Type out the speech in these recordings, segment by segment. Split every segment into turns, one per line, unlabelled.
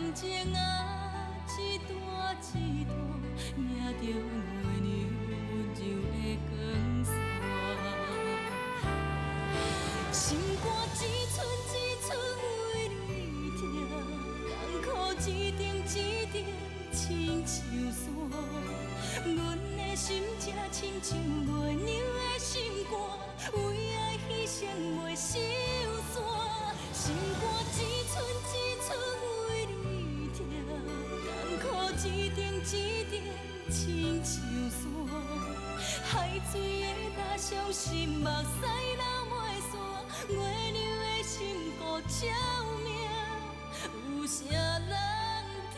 感情啊，一段一段，惹着月亮柔的光线。心肝一寸一寸为你疼，艰苦一点一点亲像山。阮的心才亲像月亮的心肝，为爱牺牲袂收线。心肝一寸一寸为你疼，艰苦一点一点亲像山。海水的干伤心，目屎流袂散。月亮的心骨照明，有啥人听？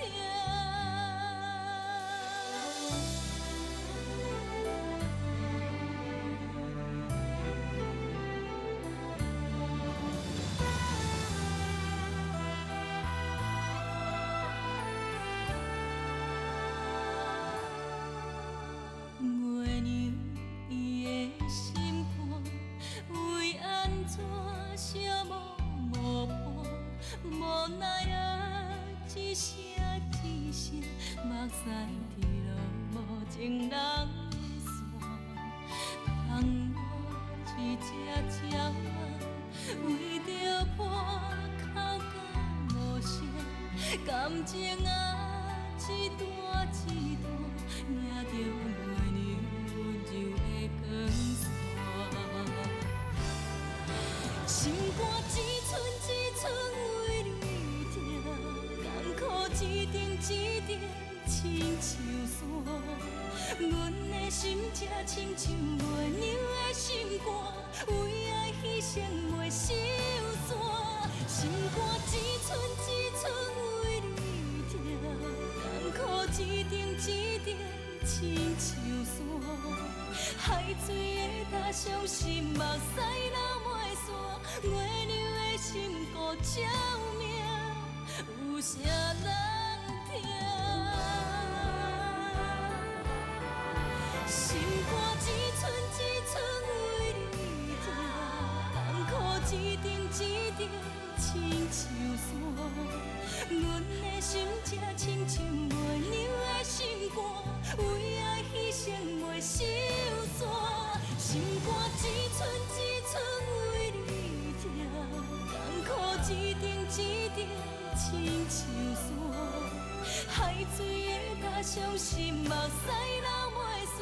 月亮伊的心肝，为安怎寂寞无伴？无奈啊，一声一声，目屎滴落无情人的线。窗外一只鸟仔，为着破口甲无声，感情啊，一段一段，惹着月亮柔的光线。心肝一寸一寸为你疼，艰苦一点一点亲像山。阮的心才亲像月亮的心肝，为爱牺牲袂收线。心肝一寸一寸为你疼，艰苦一点一点亲像山。海水的干伤心，目屎流袂散。月亮的心骨照明，有啥人听？心肝一寸一寸为你疼，艰苦一点一点亲像山。阮的心才亲像月亮的心肝，为爱牺牲袂收线。心肝一寸一寸为你疼，艰苦一点一点亲像山。海水的干伤心，目屎流袂散。